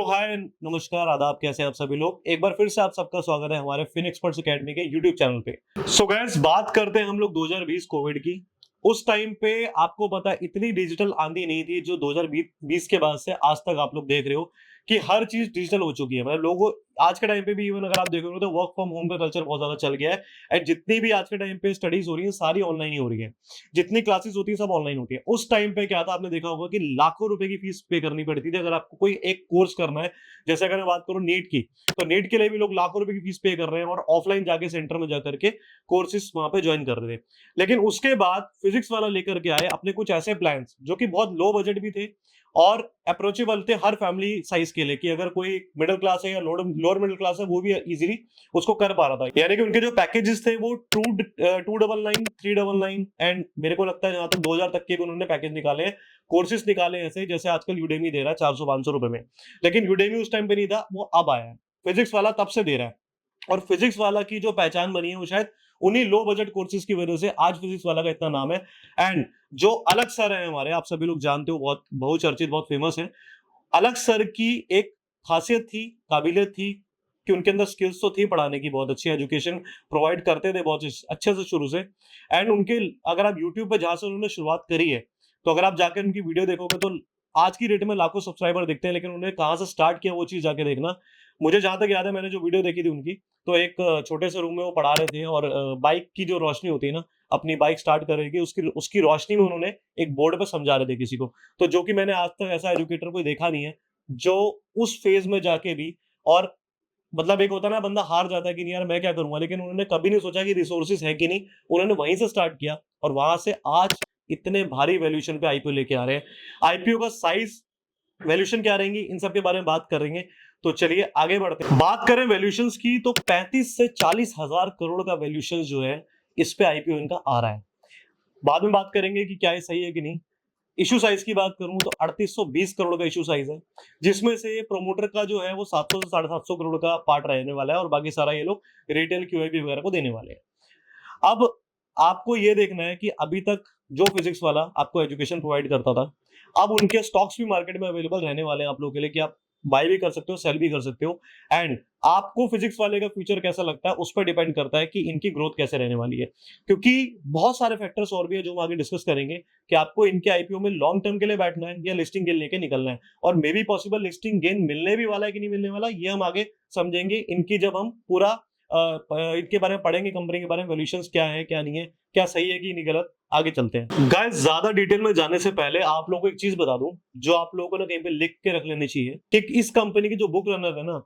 हाय, नमस्कार, आदाब, कैसे हैं आप सभी लोग। एक बार फिर से आप सबका स्वागत है हमारे फिन एक्सपर्ट्स एकेडमी के यूट्यूब चैनल पे। सो गाइस, बात करते हैं हम लोग 2020 कोविड की। उस टाइम पे आपको पता है इतनी डिजिटल आंधी नहीं थी जो 2020 के बाद से आज तक आप लोग देख रहे हो कि हर चीज डिजिटल हो चुकी है। मतलब लोगों आज के टाइम पे भी इवन अगर आप देखोगे तो वर्क फ्रॉम होम का कल्चर बहुत ज्यादा चल गया है। एंड जितनी भी आज के टाइम पे स्टडीज हो रही है सारी ऑनलाइन ही हो रही है। जितनी क्लासेस होती है सब ऑनलाइन होती है। उस टाइम पे क्या था, आपने देखा होगा कि लाखों रुपए की फीस पे करनी पड़ती थी अगर आपको कोई एक कोर्स करना है। जैसे अगर मैं बात करूं नीट की, तो नीट के लिए भी लोग लाखों रुपए की फीस पे कर रहे हैं और ऑफलाइन जाके सेंटर में जाकर के कोर्सेज वहां पे ज्वाइन कर रहे थे। लेकिन उसके बाद फिजिक्स वाला लेकर के आए अपने कुछ ऐसे प्लान्स जो कि बहुत लो बजट भी थे और अप्रोचेबल थे हर फैमिली साइज के लिए, कि अगर कोई मिडिल क्लास है या लोअर मिडिल क्लास है वो भी इजीली उसको कर पा रहा था। यानी कि उनके जो पैकेजेस थे वो 299, 399 एंड मेरे को लगता है जहां तक 2000 तक के भी उन्होंने पैकेज निकाले, कोर्सेज निकाले ऐसे जैसे आजकल यूडेमी दे रहा है 400-500 रुपए में। लेकिन यूडेमी उस टाइम पे नहीं था, वो अब आया है। फिजिक्स वाला तब से दे रहा है और फिजिक्स वाला की जो पहचान बनी है वो शायद उन्हीं लो बजट कोर्सेज की वजह से आज फिजिक्स वाला का इतना नाम है। एंड जो अलग सर है हमारे, आप सभी लोग जानते हो, बहुत बहुचर्चित, बहुत फेमस है। अलग सर की एक खासियत थी, काबिलियत थी कि उनके अंदर स्किल्स तो थी पढ़ाने की, बहुत अच्छी एजुकेशन प्रोवाइड करते थे बहुत अच्छे से शुरू से। एंड उनके अगर आप यूट्यूब पे जहां से उन्होंने शुरुआत करी है, तो अगर आप जाकर उनकी वीडियो देखोगे तो आज की डेट में लाखों सब्सक्राइबर दिखते हैं, लेकिन उन्होंने कहां से स्टार्ट किया वो चीज जाके देखना। मुझे जहां तक याद है, मैंने जो वीडियो देखी थी उनकी, तो एक छोटे से रूम में वो पढ़ा रहे थे और बाइक की जो रोशनी होती है ना, अपनी बाइक स्टार्ट करेगी उसकी उसकी रोशनी में उन्होंने एक बोर्ड पे समझा रहे थे किसी को। तो जो कि मैंने आज तक ऐसा एजुकेटर कोई देखा नहीं है जो उस फेज में जाके भी, और मतलब एक होता है ना बंदा हार जाता है कि नहीं यार मैं क्या करूंगा, लेकिन उन्होंने कभी नहीं सोचा कि रिसोर्सेज है कि नहीं। उन्होंने वहीं से स्टार्ट किया और वहां से आज इतने भारी वैल्यूएशन पे आईपीओ लेके आ रहे हैं। आईपीओ का साइज, वैल्यूएशन क्या रहेंगी, इन सब के बारे में बात करेंगे। तो चलिए आगे बढ़ते हैं। बात करें वैल्यूएशंस की तो 35 से 40 हजार करोड़ का वैल्यूएशन जो है इस पे आईपीओ इनका आ रहा है। बाद में बात करेंगे कि क्या ये सही है कि नहीं। इशू साइज की बात करूं तो 3820 करोड़ का इशू साइज है, जिसमें से प्रोमोटर का जो है वो 700 से 750 करोड़ का पार्ट रहने वाला है और बाकी सारा ये लोग रिटेल क्यूआईबी वगैरह को देने वाले हैं। अब आपको ये देखना है कि अभी तक जो फिजिक्स वाला आपको एजुकेशन प्रोवाइड करता था, अब उनके स्टॉक्स भी मार्केट में अवेलेबल रहने वाले हैं आप लोगों के लिए, कि आप बाय भी कर सकते हो, सेल भी कर सकते हो। एंड आपको फिजिक्स वाले का फ्यूचर कैसा लगता है उस पर डिपेंड करता है कि इनकी ग्रोथ कैसे रहने वाली है, क्योंकि बहुत सारे फैक्टर्स और भी है जो हम आगे डिस्कस करेंगे कि आपको इनके आईपीओ में लॉन्ग टर्म के लिए बैठना है या लिस्टिंग गेन लेके निकलना है, और may be possible listing gain मिलने भी वाला है कि नहीं मिलने वाला, ये हम आगे समझेंगे इनकी जब हम पूरा इनके बारे में पढ़ेंगे, कंपनी के बारे में, वैल्यूएशंस क्या है क्या नहीं है, क्या सही है कि नहीं गलत। आगे चलते हैं गाइस। ज्यादा डिटेल में जाने से पहले आप लोगों को एक चीज बता दूं जो आप लोगों को ना कहीं पे लिख के रख लेनी चाहिए कि इस कंपनी की जो बुक रनर है ना,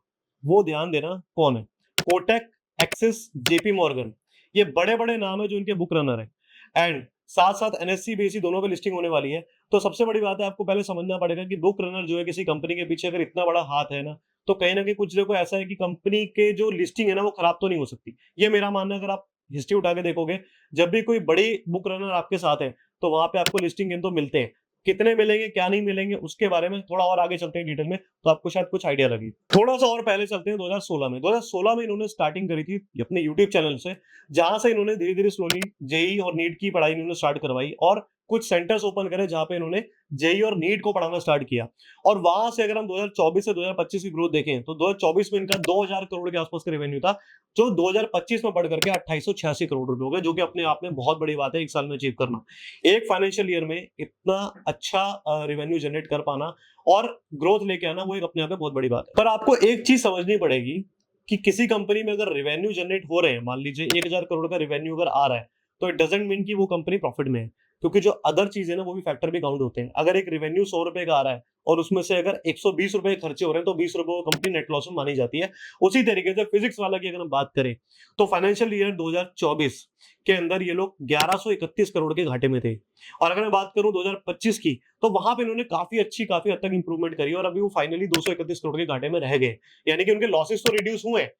वो ध्यान देना कौन है। कोटक, एक्सिस, जेपी मॉर्गन, ये बड़े बड़े नाम है जो इनके बुक रनर है। एंड साथ साथ एनएससी बीएससी दोनों पे लिस्टिंग होने वाली है। तो सबसे बड़ी बात है, आपको पहले समझना पड़ेगा कि बुक रनर जो है किसी कंपनी के पीछे अगर इतना बड़ा हाथ है ना, तो कहीं ना कहीं कुछ देखो ऐसा है कि कंपनी के जो लिस्टिंग है ना वो खराब तो नहीं हो सकती। ये मेरा मानना है। अगर आप हिस्ट्री उठा के देखोगे, जब भी कोई बड़ी बुक रनर आपके साथ है तो वहां पे आपको लिस्टिंग गेन तो मिलते हैं। कितने मिलेंगे क्या नहीं मिलेंगे उसके बारे में थोड़ा और आगे चलते हैं डिटेल में, तो आपको शायद कुछ आइडिया लगे। थोड़ा सा और पहले चलते हैं 2016 में। 2016 में इन्होंने स्टार्टिंग करी थी अपने यूट्यूब चैनल से, जहां से इन्होंने धीरे धीरे स्लोली जेई और नीट की पढ़ाई इन्होंने स्टार्ट करवाई और कुछ सेंटर्स ओपन करे जहां पे इन्होंने जेई और नीट को पढ़ाना स्टार्ट किया। और वहां से अगर हम 2024 से 2025 की ग्रोथ देखें तो 2024 में इनका 2000 करोड़ के आसपास का रेवेन्यू था, जो 2025 में बढ़ करके 2886 करोड़ रुपए हो गए, जो कि अपने आप में बहुत बड़ी बात है एक साल में अचीव करना। एक फाइनेंशियल ईयर में इतना अच्छा रेवेन्यू जनरेट कर पाना और ग्रोथ लेके आना, वो एक अपने आप में बहुत बड़ी बात है। पर आपको एक चीज समझनी पड़ेगी कि किसी कंपनी में अगर रेवेन्यू जनरेट हो रहे हैं, मान लीजिए 1000 करोड़ का रेवेन्यू अगर आ रहा है, तो इट डजेंट मीन कि वो कंपनी प्रॉफिट में है, क्योंकि जो अदर चीज है ना वो भी फैक्टर भी काउंट होते हैं। अगर एक रेवेन्यू 100 रुपए का आ रहा है और उसमें से अगर 120 रुपए खर्चे हो रहे हैं तो 20 रुपए वो कंपनी नेट लॉस में मानी जाती है। उसी तरीके से फिजिक्स वाला की अगर हम बात करें तो फाइनेंशियल ईयर 2024 के अंदर ये लोग 1131 करोड़ के घाटे में थे। और अगर मैं बात करूं 2025 की, तो वहां पे इन्होंने काफी हद तक इंप्रूवमेंट करी और अभी वो फाइनली 231 करोड़ के घाटे में रह गए। यानी कि उनके लॉसेस तो रिड्यूस हुए हैं।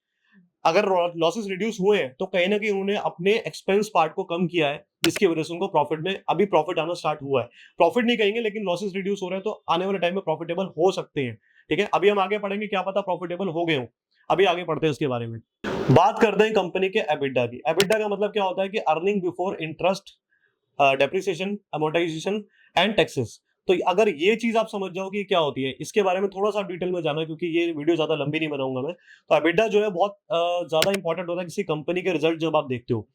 अगर लॉसेस रिड्यूस हुए हैं तो कहीं ना कहीं उन्होंने अपने एक्सपेंस पार्ट को कम किया है, जिसकी वजह से उनको प्रॉफिट में अभी प्रॉफिट आना स्टार्ट हुआ है। प्रॉफिट नहीं कहेंगे, लेकिन लॉसेस रिड्यूस हो रहे हैं तो आने वाले टाइम में प्रॉफिटेबल हो सकते हैं। ठीक है, अभी हम आगे पढ़ेंगे, क्या पता प्रॉफिटेबल हो गए हो। अभी आगे पढ़ते हैं इसके बारे में। बात करते हैं कंपनी के एबिटा की। एबिटा का मतलब क्या होता है कि earning before interest, depreciation, amortisation and taxes. तो अगर ये चीज आप समझ जाओ कि क्या होती है, इसके बारे में थोड़ा सा डिटेल में जाना, क्योंकि ये वीडियो ज्यादा लंबी नहीं बनाऊंगा मैं। तो एबिटा जो है बहुत ज्यादा इंपॉर्टेंट होता है किसी कंपनी के रिजल्ट जब आप देखते हो।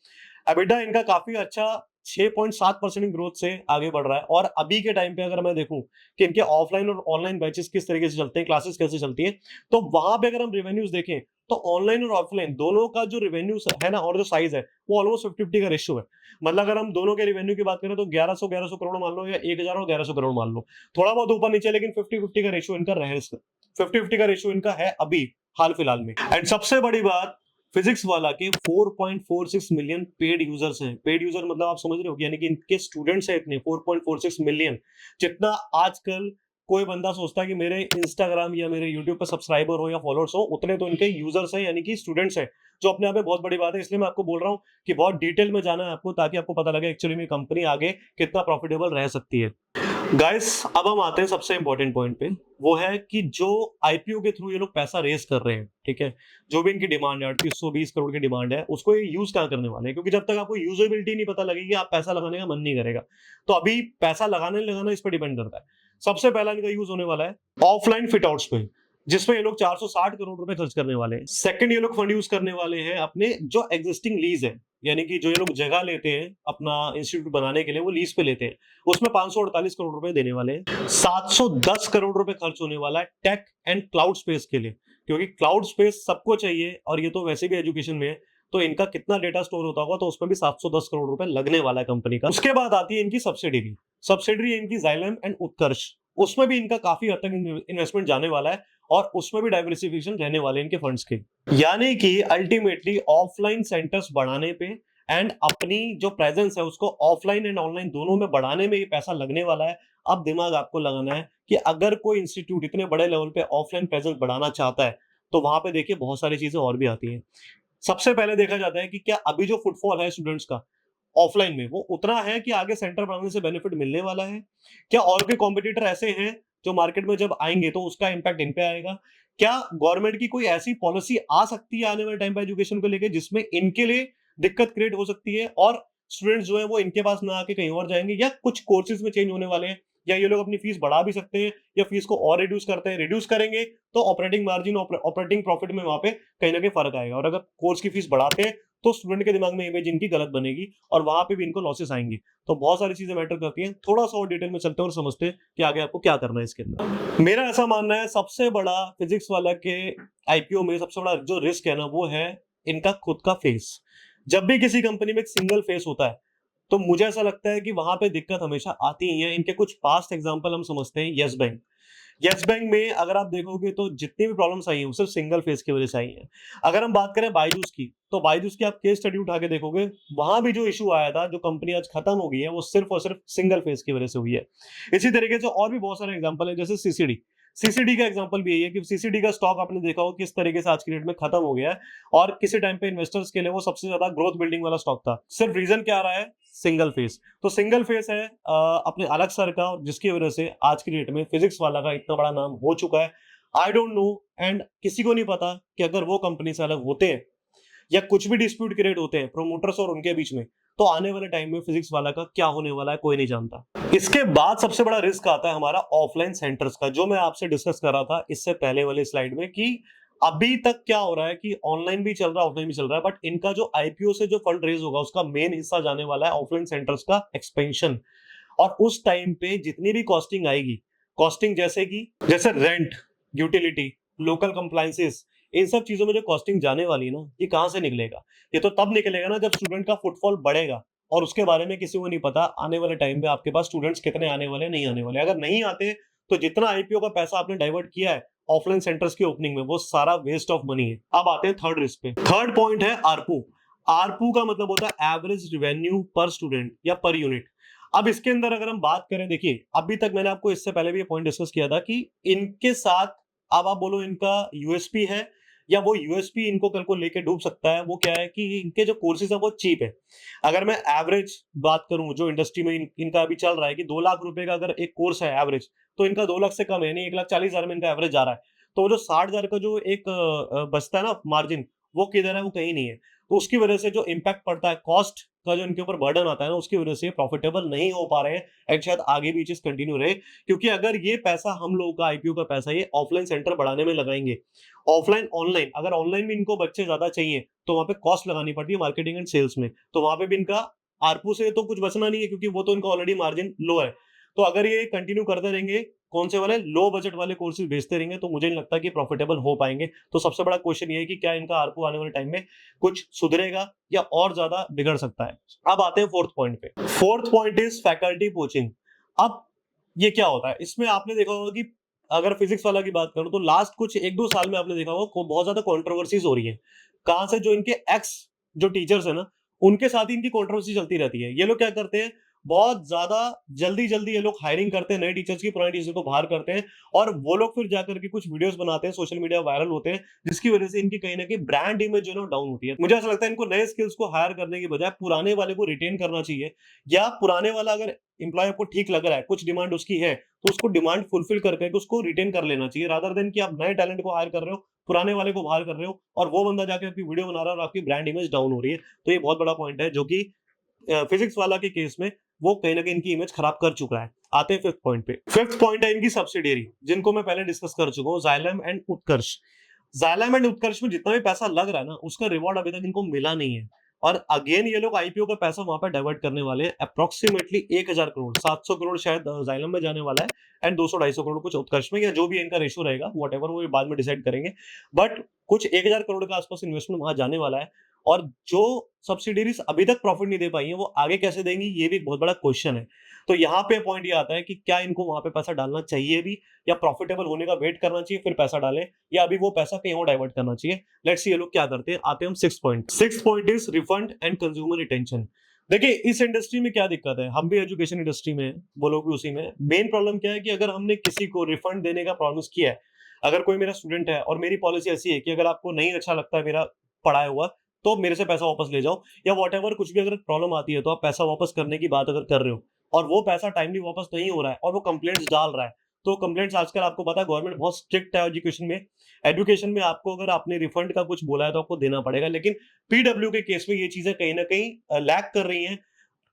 एबिटा इनका काफी अच्छा 6.7% ग्रोथ से आगे बढ़ रहा है। और अभी के टाइम पे अगर मैं देखूं कि इनके ऑफलाइन और ऑनलाइन बैचेस किस तरीके से चलते हैं, क्लासेस कैसे चलती हैं, तो वहां पे अगर हम रेवेन्यूज देखें तो ऑनलाइन और ऑफलाइन दोनों का जो रेवेन्यू है ना, और जो साइज है, वो ऑलमोस्ट 50-50 का रेशियो है। मतलब अगर हम दोनों के रेवेन्यू की बात करें तो 1100 करोड़ मान लो, या 1000 और 1100 करोड़ मान लो, थोड़ा बहुत ऊपर नीचे, लेकिन 50-50 का रेशियो इनका रहे, 50-50 का रेशियो इनका है अभी हाल फिलहाल में। एंड सबसे बड़ी बात, फिजिक्स वाला के 4.46 मिलियन पेड यूजर्स हैं। पेड यूजर मतलब आप समझ रहे हो, यानी कि इनके स्टूडेंट्स हैं इतने 4.46 मिलियन, जितना आजकल कोई बंदा सोचता है कि मेरे इंस्टाग्राम या मेरे यूट्यूब पर सब्सक्राइबर हो या फॉलोअर्स हो, उतने तो इनके यूजर्स हैं, यानी कि स्टूडेंट्स हैं, जो अपने आप में बहुत बड़ी बात है। इसलिए मैं आपको बोल रहा हूँ कि बहुत डिटेल में जाना है आपको, ताकि आपको पता लगे एक्चुअली में कंपनी आगे कितना प्रॉफिटेबल रह सकती है। गाइस अब हम आते हैं सबसे इंपॉर्टेंट पॉइंट पे, वो है कि जो आईपीओ के थ्रू ये लोग पैसा रेस कर रहे हैं, ठीक है, जो भी इनकी डिमांड है 3820 करोड़ की डिमांड है, उसको ये यूज कहाँ करने वाले हैं, क्योंकि जब तक आपको यूजेबिलिटी नहीं पता लगेगी आप पैसा लगाने का मन नहीं करेगा। तो अभी पैसा लगाना इस पर डिपेंड करता है। सबसे पहला इनका यूज होने वाला है ऑफलाइन फिट आउट्स पे, जिसमें ये लोग 460 करोड़ रुपए खर्च करने वाले हैं। सेकंड, ये लोग फंड यूज करने वाले हैं अपने जो एग्जिस्टिंग लीज है, यानी कि जो ये लोग जगह लेते हैं अपना इंस्टीट्यूट बनाने के लिए, वो लीज पे लेते हैं, उसमें 548 करोड़ रुपए देने वाले हैं। 710 करोड़ रुपए खर्च होने वाला है टेक एंड क्लाउड स्पेस के लिए, क्योंकि क्लाउड स्पेस सबको चाहिए, और ये तो वैसे भी एजुकेशन में है, तो इनका कितना डेटा स्टोर होता होगा, तो उसमें भी 710 करोड़ रुपए लगने वाला है कंपनी का। उसके बाद आती है इनकी सब्सिडरी। सब्सिडरी इनकी जाइलम एंड उत्कर्ष, उसमें भी इनका काफी हद तक इन्वेस्टमेंट जाने वाला है, और उसमें भी डाइवर्सिफिकेशन रहने वाले इनके फंड्स के। यानी कि अल्टीमेटली ऑफलाइन सेंटर्स बढ़ाने पे एंड अपनी जो प्रेजेंस है उसको ऑफलाइन एंड ऑनलाइन दोनों में बढ़ाने में ये पैसा लगने वाला है। अब दिमाग आपको लगाना है कि अगर कोई इंस्टीट्यूट इतने बड़े लेवल पे ऑफलाइन प्रेजेंस बढ़ाना चाहता है, तो वहां पे देखिए बहुत सारी चीजें और भी आती हैं। सबसे पहले देखा जाता है कि क्या अभी जो फुटफॉल है स्टूडेंट्स का ऑफलाइन में, वो उतना है कि आगे सेंटर बनाने से बेनिफिट मिलने वाला है? क्या और भी कॉम्पिटिटर ऐसे हैं जो मार्केट में जब आएंगे तो उसका इंपैक्ट इन पे आएगा? क्या गवर्नमेंट की कोई ऐसी पॉलिसी आ सकती है आने वाले टाइम पे एजुकेशन को लेकर, जिसमें इनके लिए दिक्कत क्रिएट हो सकती है, और स्टूडेंट्स जो है वो इनके पास ना आके कहीं और जाएंगे, या कुछ कोर्सेज में चेंज होने वाले हैं, या ये लोग अपनी फीस बढ़ा भी सकते हैं, या फीस को और रिड्यूस करते हैं? रिड्यूस करेंगे तो ऑपरेटिंग मार्जिन, ऑपरेटिंग प्रॉफिट में वहां पे कहीं ना कहीं फर्क आएगा, और अगर कोर्स की फीस बढ़ाते हैं तो स्टूडेंट के दिमाग में इमेज इनकी गलत बनेगी, और वहां पे भी इनको लॉसेस आएंगे। तो बहुत सारी चीजें मैटर करती हैं। थोड़ा सा और डिटेल में चलते हैं और समझते हैं कि आगे आपको क्या करना है इसके अंदर। मेरा ऐसा मानना है सबसे बड़ा फिजिक्स वाला के आईपीओ में सबसे बड़ा जो रिस्क है ना, वो है इनका खुद का फेस। जब भी किसी कंपनी में एक सिंगल फेस होता है, तो मुझे ऐसा लगता है कि वहां पे दिक्कत हमेशा आती ही है। इनके कुछ पास्ट एग्जांपल हम समझते हैं। यस बैंक, यस बैंक में अगर आप देखोगे तो जितनी भी प्रॉब्लम्स आई हैं वो सिर्फ सिंगल फेस की वजह से आई हैं। अगर हम बात करें बायजूस की, तो बायजूस की आप केस स्टडी उठा के देखोगे, वहां भी जो इशू आया था, जो कंपनी आज खत्म हो गई है, वो सिर्फ और सिर्फ सिंगल फेस की वजह से हुई है। इसी तरीके से और भी बहुत सारे एग्जाम्पल है, जैसे सीसीडी। सीसीडी का एग्जांपल भी यही है कि सीसीडी का स्टॉक आपने देखा हो किस तरीके से आज की डेट में खत्म हो गया है, और किसी टाइम पे इन्वेस्टर्स के लिए वो सबसे ज्यादा ग्रोथ बिल्डिंग वाला स्टॉक था। सिर्फ रीजन क्या आ रहा है? Single phase. तो सिंगल फेस है अपने अलग सर का, जिसकी वजह से आज की डेट में फिजिक्स वाला का इतना बड़ा नाम हो चुका है। आई डोंट नो, एंड किसी को नहीं पता कि अगर वो कंपनी से अलग होते हैं या कुछ भी डिस्प्यूट क्रिएट होते हैं प्रोमोटर्स और उनके बीच में, तो आने वाले टाइम में फिजिक्स वाला का क्या होने वाला है कोई नहीं जानता। इसके बाद सबसे बड़ा रिस्क आता है हमारा ऑफलाइन सेंटर्स का, जो मैं आपसे डिस्कस कर रहा था इससे पहले वाली स्लाइड में, कि अभी तक क्या हो रहा है कि ऑनलाइन भी चल रहा है ऑफलाइन भी चल रहा है, बट इनका जो आईपीओ से जो फंड रेज होगा उसका मेन हिस्सा जाने वाला है ऑफलाइन सेंटर्स का एक्सपेंशन। और उस टाइम पे जितनी भी कॉस्टिंग आएगी, कॉस्टिंग जैसे रेंट, यूटिलिटी, लोकल कंप्लायंसेस, इन सब चीजों में जो कॉस्टिंग जाने वाली है ना, ये कहां से निकलेगा? ये तो तब निकलेगा ना जब स्टूडेंट का फुटफॉल बढ़ेगा, और उसके बारे में किसी को नहीं पता आने वाले टाइम पे आपके पास स्टूडेंट्स कितने आने वाले नहीं आने वाले। अगर नहीं आते तो जितना आईपीओ का पैसा आपने डाइवर्ट किया है ऑफलाइन सेंटर्स की ओपनिंग में, वो सारा वेस्ट ऑफ मनी है। अब आते हैं थर्ड रिस्क पे। थर्ड पॉइंट है आरपू। आरपू का मतलब होता है एवरेज रिवेन्यू पर स्टूडेंट या पर यूनिट। अब इसके अंदर अगर हम बात करें, देखिए अभी तक मैंने आपको इससे पहले भी ये पॉइंट डिस्कस किया था कि इनके साथ, अब आप बोलो इनका यूएसपी है या वो यूएसपी इनको कल को लेके डूब सकता है, वो क्या है कि इनके जो कोर्सेज है वो चीप है। अगर मैं एवरेज बात करूं जो इंडस्ट्री में इनका अभी चल रहा है कि 2 लाख रुपए का अगर एक कोर्स है एवरेज, तो इनका 2 लाख से कम है नहीं, 1,40,000 में इनका एवरेज जा रहा है। तो वो जो 60,000 का जो एक बचता है ना मार्जिन, वो किधर है? वो कहीं नहीं है। तो उसकी वजह से जो इम्पैक्ट पड़ता है कॉस्ट का जो इनके ऊपर बर्डन आता है ना, उसकी वजह से प्रॉफिटेबल नहीं हो पा रहे हैं एंड शायद आगे भी चीज कंटिन्यू रहे। क्योंकि अगर ये पैसा हम लोगों का आईपीओ का पैसा ये ऑफलाइन सेंटर बढ़ाने में लगाएंगे, ऑफलाइन ऑनलाइन, अगर ऑनलाइन में इनको बच्चे ज्यादा चाहिए तो वहां पे कॉस्ट लगानी पड़ती है मार्केटिंग एंड सेल्स में, तो वहां पे भी इनका आरपू से तो कुछ बचना नहीं है क्योंकि वो तो इनका ऑलरेडी मार्जिन लो है। तो अगर ये कंटिन्यू करते रहेंगे, कौन से वाले लो बजट वाले कोर्सेज बेचते रहेंगे, तो मुझे नहीं लगता कि प्रॉफिटेबल हो पाएंगे। तो सबसे बड़ा क्वेश्चन ये है कि क्या इनका आरपू आने वाले टाइम में कुछ सुधरेगा या और ज्यादा बिगड़ सकता है। अब आते हैं फोर्थ पॉइंट पे। Fourth point is faculty poaching. अब ये क्या होता है, इसमें आपने देखा होगा कि अगर फिजिक्स वाला की बात करूं तो लास्ट कुछ 1-2 साल में आपने देखा होगा बहुत ज्यादा कंट्रोवर्सीज हो रही है। कहां से, जो इनके एक्स जो टीचर्स है ना, उनके साथ ही इनकी कंट्रोवर्सी चलती रहती है। ये लोग क्या करते हैं, बहुत ज्यादा जल्दी जल्दी ये लोग हायरिंग करते हैं नए टीचर्स की, पुराने टीचर को बाहर करते हैं और वो लोग फिर जाकर के कुछ वीडियोस बनाते हैं, सोशल मीडिया वायरल होते हैं, जिसकी वजह से इनकी कहीं ना कहीं ब्रांड इमेज जो है डाउन होती है। मुझे ऐसा लगता है इनको नए स्किल्स को हायर करने की बजाय पुराने वाले को रिटेन करना चाहिए, या पुराने वाला अगर एम्प्लॉय आपको ठीक लग रहा है, कुछ डिमांड उसकी है, तो उसको डिमांड फुलफिल करके उसको रिटेन कर लेना चाहिए, रादर देन कि आप नए टैलेंट को हायर कर रहे हो, पुराने वाले को बाहर कर रहे हो और वो बंदा जाके आपकी वीडियो बना रहा है और आपकी ब्रांड इमेज डाउन हो रही है। तो ये बहुत बड़ा पॉइंट है जो कि फिजिक्स वाला के केस में वो कहीं ना कहीं इनकी इमेज खराब कर चुका है। आते हैं फिफ्थ पॉइंट पे। फिफ्थ पॉइंट है इनकी सब्सिडियरी, जिनको मैं पहले डिस्कस कर चुका हूँ, Xylem and Utkarsh. Xylem and Utkarsh में जितना भी पैसा लग रहा है ना, उसका रिवॉर्ड अभी तक इनको मिला नहीं है। और अगेन ये लोग आईपीओ का पैसा वहां पर डाइवर्ट करने वाले हैं, अप्रोक्सीमेटली 1000 करोड़, 700 करोड़ शायद जाइलम में जाने वाला है एंड 200-250 करोड़ कुछ उत्कर्ष में, या जो भी इनका रेशियो रहेगा वट एवर, वो बाद में डिसाइड करेंगे। बट कुछ 1000 करोड़ के आसपास इन्वेस्टमेंट वहां जाने वाला है। और जो सब्सिडीज अभी तक प्रॉफिट नहीं दे पाई है, वो आगे कैसे देंगी, ये भी एक बहुत बड़ा क्वेश्चन है। तो यहाँ पे पॉइंट ये आता है कि क्या इनको वहां पे पैसा डालना चाहिए भी, या प्रॉफिटेबल होने का वेट करना चाहिए फिर पैसा डालें, या अभी वो पैसा कहीं और डाइवर्ट करना चाहिए। लेट्स सी ये लोग क्या करते हैं। आते हैं हम six point. Six point is refund and consumer retention. देखिए इस इंडस्ट्री में क्या दिक्कत है, हम भी एजुकेशन इंडस्ट्री में, वो लोग भी उसी में। मेन प्रॉब्लम क्या है कि अगर हमने किसी को रिफंड देने का प्रॉमिस किया है, अगर कोई मेरा स्टूडेंट है और मेरी पॉलिसी ऐसी है कि अगर आपको नहीं अच्छा लगता है मेरा पढ़ाया हुआ, तो मेरे से पैसा वापस ले जाओ, या वॉट एवर कुछ भी अगर प्रॉब्लम आती है तो आप पैसा वापस करने की बात अगर कर रहे हो और वो पैसा टाइमली वापस नहीं हो रहा है और वो कंप्लेंट्स डाल रहा है, तो कंप्लेंट्स आजकल आपको पता है गवर्नमेंट बहुत स्ट्रिक्ट है एजुकेशन में। एजुकेशन में आपको अगर आपने रिफंड का कुछ बोला है तो आपको देना पड़ेगा, लेकिन पीडब्ल्यू के केस में ये चीजें कहीं ना कहीं लैक कर रही हैं।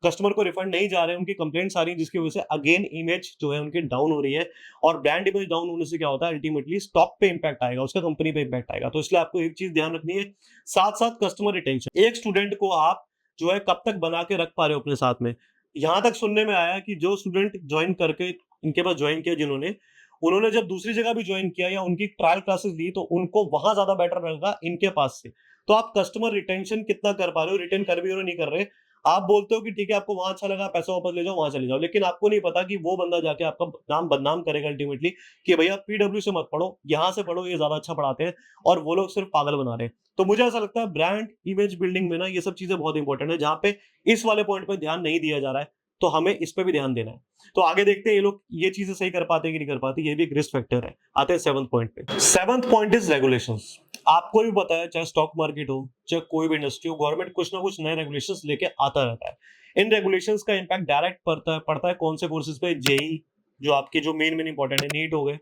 कस्टमर को रिफंड नहीं जा रहे हैं, उनकी कंप्लेंट्स आ रही है, जिसकी वजह से अगेन इमेज जो है उनकी डाउन हो रही है। और ब्रांड इमेज डाउन होने से क्या होता है, अल्टीमेटली स्टॉक पे इंपैक्ट आएगा, उसका कंपनी पे इंपैक्ट आएगा। तो इसलिए आपको एक चीज ध्यान रखनी है, साथ साथ कस्टमर रिटेंशन। एक स्टूडेंट को आप जो है कब तक बना के रख पा रहे हो अपने साथ में। यहां तक सुनने में आया कि जो स्टूडेंट ज्वाइन करके इनके पास ज्वाइन किया, जिन्होंने, उन्होंने जब दूसरी जगह भी ज्वाइन किया या उनकी ट्रायल क्लासेस ली, तो उनको वहां ज्यादा बेटर लगा इनके पास से। तो आप कस्टमर रिटेंशन कितना कर पा रहे हो, रिटेन कर भी रहे हो नहीं कर रहे। आप बोलते हो कि ठीक है आपको वहां अच्छा लगा, पैसा वापस ले जाओ, वहां चले जाओ, लेकिन आपको नहीं पता कि वो बंदा जाके आपका नाम बदनाम करेगा अल्टीमेटली, कि भैया पीडब्ल्यू से मत पढ़ो, यहाँ से पढ़ो, ये ज्यादा अच्छा पढ़ाते हैं, और वो लोग सिर्फ पागल बना रहे हैं। तो मुझे ऐसा लगता है ब्रांड इमेज बिल्डिंग में ना ये सब चीजें बहुत इंपॉर्टेंट है, जहां पे इस वाले पॉइंट पे ध्यान नहीं दिया जा रहा है, तो हमें इस पे भी ध्यान देना है। तो आगे देखते हैं ये लोग ये चीजें सही कर पाते हैं कि नहीं कर पाते, ये भी एक रिस्क फैक्टर है। आते हैं सेवंथ पॉइंट पे। Seventh point is regulations. आपको भी पता है, चाहे स्टॉक मार्केट हो, चाहे कोई भी इंडस्ट्री हो, गवर्नमेंट कुछ ना कुछ नए रेगुलेशंस लेके आता रहता है। इन रेगुलेशंस का इंपैक्ट डायरेक्ट पड़ता है कौन से कोर्सेज पे, जेई, जो आपके जो मेन इंपॉर्टेंट है, नीट हो गए,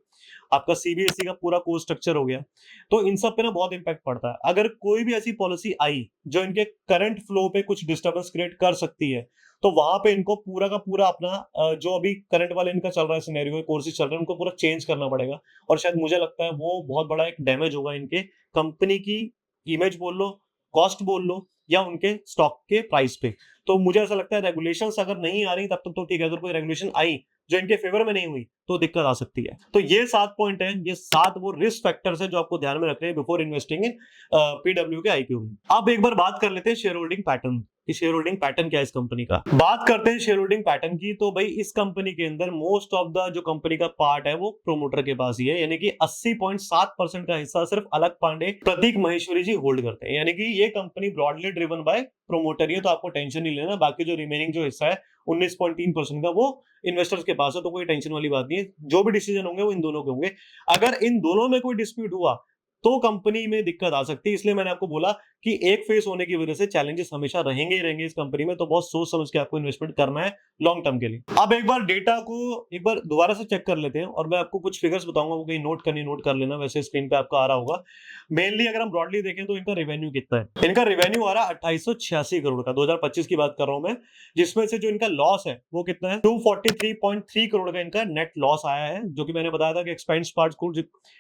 आपका सीबीएसई का पूरा कोर्स स्ट्रक्चर हो गया, तो इन सब पे ना बहुत इंपैक्ट पड़ता है। अगर कोई भी ऐसी पॉलिसी आई जो इनके करंट फ्लो पे कुछ डिस्टर्बेंस क्रिएट कर सकती है, तो वहां पे इनको पूरा का पूरा अपना जो अभी करंट वाले इनका चल रहा है सिनेरियो, कोर्सेज चल रहे हैं, उनको पूरा चेंज करना पड़ेगा। और शायद मुझे लगता है वो बहुत बड़ा एक डैमेज होगा इनके कंपनी की इमेज बोल लो, कॉस्ट बोल लो, या उनके स्टॉक के प्राइस पे। तो मुझे ऐसा लगता है रेगुलेशंस अगर नहीं आ रही तब तक तो ठीक है, अगर कोई रेगुलेशन आई जो इनके फेवर में नहीं हुई तो दिक्कत आ सकती है। तो ये 7 पॉइंट है, ये 7 वो रिस्क फैक्टर्स है जो आपको ध्यान में रखने हैं बिफोर इन्वेस्टिंग इन पीडब्ल्यू के आईपीओ में। अब एक बार बात कर लेते हैं share holding pattern. Share holding pattern क्या है इस कंपनी का, बात करते हैं शेयर होल्डिंग पैटर्न की। तो भाई इस कंपनी के अंदर मोस्ट ऑफ द जो कंपनी का पार्ट है वो प्रोमोटर के पास ही है, यानी कि 80.7% का हिस्सा सिर्फ अलग पांडे, प्रतीक महेश्वरी जी होल्ड करते हैं। यानी कि ये company broadly driven by promoter, ये तो आपको टेंशन नहीं लेना। बाकी जो रिमेनिंग जो हिस्सा है 19.3% का, वो इन्वेस्टर्स के पास है, तो कोई टेंशन वाली बात नहीं है। जो भी डिसीजन होंगे वो इन दोनों के होंगे। अगर इन दोनों में कोई डिस्प्यूट हुआ तो कंपनी में दिक्कत आ सकती है। इसलिए मैंने आपको बोला कि एक फेस होने की वजह से चैलेंजेस हमेशा रहेंगे ही रहेंगे इस कंपनी में, तो बहुत सोच समझ के आपको इन्वेस्टमेंट करना है लॉन्ग टर्म के लिए। अब एक बार डेटा को एक बार दोबारा से चेक कर लेते हैं और मैं आपको कुछ फिगर्स बताऊंगा, वो कहीं नोट कर लेना, वैसे स्क्रीन पे आपको आ रहा होगा। मेनली अगर हम ब्रॉडली देखें तो इनका रेवेन्यू कितना है, इनका रेवेन्यू आ रहा है 2886 करोड़ का, 2025 की बात कर रहा हूं मैं, जिसमें से जो इनका लॉस है वो कितना है, 243.3 करोड़ का इनका नेट लॉस आया है, जो कि मैंने बताया था कि एक्सपेंस पार्ट को,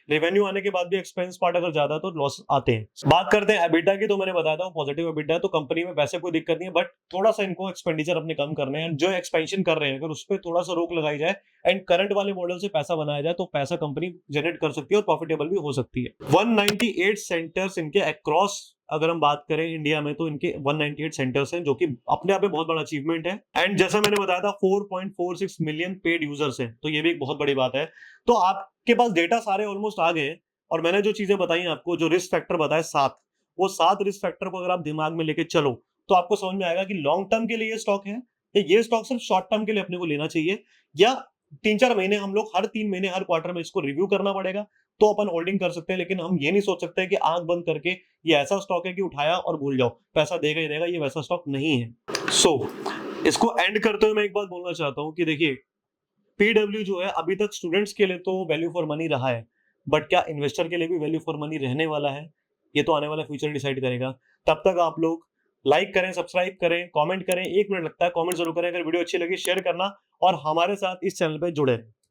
रेवेन्यू आने के बाद भी एक्सपेंस पार्ट अगर ज्यादा तो लॉस आते हैं। बात करते हैं एबिटा की, तो मैंने बताया था पॉजिटिव एबिटा है, तो कंपनी में वैसे कोई दिक्कत नहीं है, बट थोड़ा सा इनको एक्सपेंडिचर अपने कम करने हैं, जो एक्सपेंशन कर रहे हैं अगर उस पर थोड़ा सा रोक लगाई जाए एंड करंट वाले मॉडल से पैसा बनाया जाए तो पैसा कंपनी जनरेट कर सकती है और प्रॉफिटेबल भी हो सकती है। 198 सेंटर्स इनके अक्रॉस, अगर हम बात करें इंडिया में तो इनके 198 सेंटर्स हैं, जो कि अपने आप में बहुत बड़ा अचीवमेंट है। एंड जैसा मैंने बताया था 4.46 मिलियन पेड यूजर्स हैं, तो ये भी एक बहुत बड़ी बात है। तो आपके पास डेटा सारे ऑलमोस्ट आ गए हैं, और मैंने जो चीजें बताई आपको, जो रिस्क फैक्टर बताए 7, वो 7 रिस्क फैक्टर को अगर आप दिमाग में लेके चलो तो आपको समझ में आएगा कि लॉन्ग टर्म के लिए ये स्टॉक है या ये स्टॉक सिर्फ शॉर्ट टर्म के लिए अपने को लेना चाहिए, या 3-4 महीने हम लोग हर 3 महीने हर क्वार्टर में इसको रिव्यू करना पड़ेगा तो अपन होल्डिंग कर सकते हैं। लेकिन हम ये नहीं सोच सकते कि आंख बंद करके ये ऐसा स्टॉक है कि उठाया और भूल जाओ, पैसा देगा ही देगा, ये वैसा स्टॉक नहीं है। इसको एंड करते हुए मैं एक बात बोलना चाहता हूं कि देखिए, पीडब्ल्यू जो है अभी तक स्टूडेंट्स के लिए तो वैल्यू फॉर मनी रहा है, बट क्या इन्वेस्टर के लिए भी वैल्यू फॉर मनी रहने वाला है, ये तो आने वाला फ्यूचर डिसाइड करेगा। तब तक आप लोग लाइक करें, सब्सक्राइब करें, कमेंट करें, 1 मिनट लगता है, कमेंट जरूर करें, अगर वीडियो अच्छी लगी शेयर करना, और हमारे साथ इस चैनल पे जुड़े रहें।